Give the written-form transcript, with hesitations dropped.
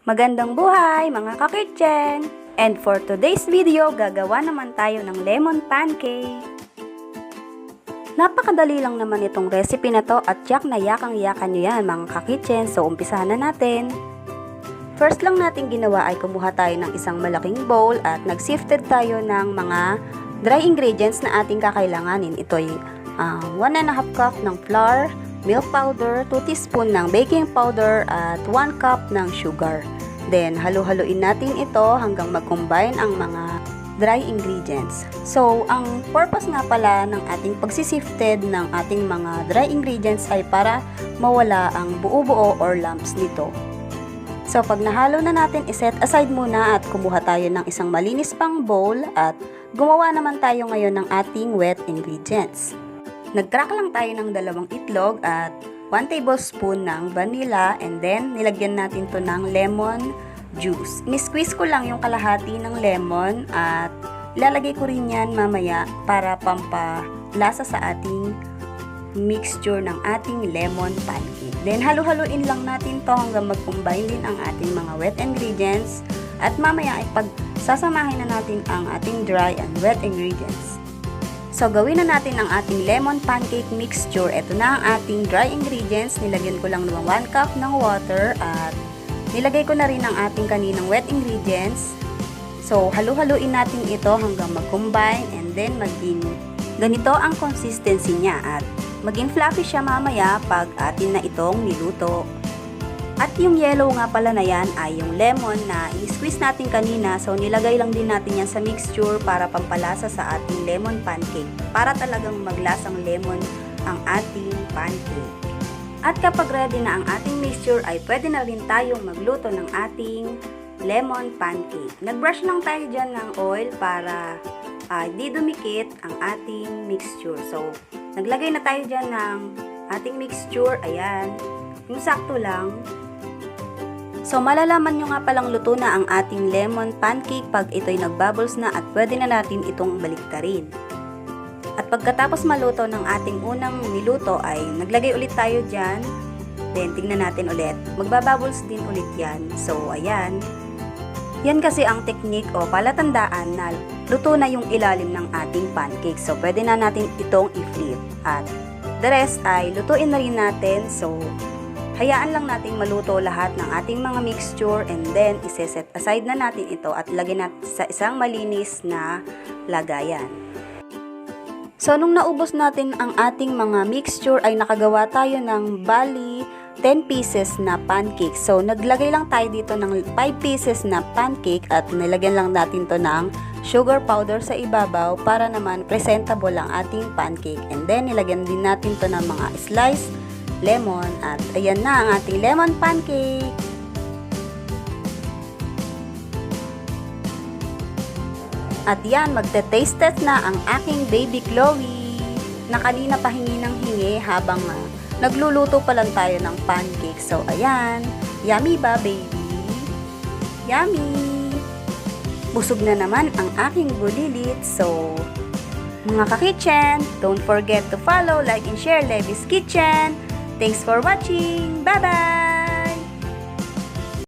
Magandang buhay mga ka-kitchen! And for today's video, gagawa naman tayo ng lemon pancake. Napakadali lang naman itong recipe na to at yak na yakang-yakan nyo yan mga ka-kitchen. So umpisahan na natin. First lang natin ginawa ay kumuha tayo ng isang malaking bowl at nag-sifted tayo ng mga dry ingredients na ating kakailanganin. Ito ay 1.5 cup ng flour, milk powder, 2 teaspoon ng baking powder at 1 cup ng sugar. Then, halu-haluin natin ito hanggang mag-combine ang mga dry ingredients. So, ang purpose nga pala ng ating pagsisifted ng ating mga dry ingredients ay para mawala ang buo-buo or lumps nito. So, pag nahalo na natin, iset aside muna at kumuha tayo ng isang malinis pang bowl at gumawa naman tayo ngayon ng ating wet ingredients. Nag-crack lang tayo ng 2 itlog at 1 tablespoon ng vanilla and then nilagyan natin to ng lemon juice. Ni-squeeze ko lang yung kalahati ng lemon at ilalagay ko rin yan mamaya para pampalasa sa ating mixture ng ating lemon pancake. Then halu-haluin lang natin to hanggang mag-combine din ang ating mga wet ingredients at mamaya ay pagsasamahin na natin ang ating dry and wet ingredients. So, gawin na natin ang ating lemon pancake mixture. Ito na ang ating dry ingredients. Nilagyan ko lang naman 1 cup ng water at nilagay ko na rin ang ating kaninang wet ingredients. So, halu-haluin natin ito hanggang mag-combine and then maging ganito ang consistency niya at maging fluffy siya mamaya pag atin na itong niluto. At yung yellow nga pala na yan ay yung lemon na i-squeeze natin kanina. So, nilagay lang din natin yan sa mixture para pampalasa sa ating lemon pancake. Para talagang maglasang lemon ang ating pancake. At kapag ready na ang ating mixture ay pwede na rin tayong magluto ng ating lemon pancake. Nag-brush lang tayo dyan ng oil para di dumikit ang ating mixture. So, naglagay na tayo dyan ng ating mixture. Ayan. Yung sakto lang. So, malalaman nyo nga palang luto na ang ating lemon pancake pag ito'y nagbubbles na at pwede na natin itong baliktarin. At pagkatapos maluto ng ating unang niluto ay naglagay ulit tayo dyan. Then, tingnan natin ulit. Magbabubbles din ulit yan. So, ayan. Yan kasi ang technique o palatandaan na luto na yung ilalim ng ating pancake. So, pwede na natin itong i-flip. At the rest ay lutuin na rin natin. So, hayaan lang nating maluto lahat ng ating mga mixture and then iseset aside na natin ito at lagyan natin sa isang malinis na lagayan. So, nung naubos natin ang ating mga mixture ay nakagawa tayo ng bali 10 pieces na pancake. So, naglagay lang tayo dito ng 5 pieces na pancake at nilagyan lang natin to ng sugar powder sa ibabaw para naman presentable ang ating pancake. And then, nilagyan din natin to ng mga sliced lemon at ayan na ang ating lemon pancake. At yan, magte-taste test na ang aking baby Chloe na kanina pa hingi ng hingi habang nagluluto pa lang tayo ng pancake. So ayan, yummy ba baby? Yummy! Busog na naman ang aking bulilit. So mga ka-kitchen, don't forget to follow, like, and share Levy's Kitchen. Thanks for watching. Bye-bye!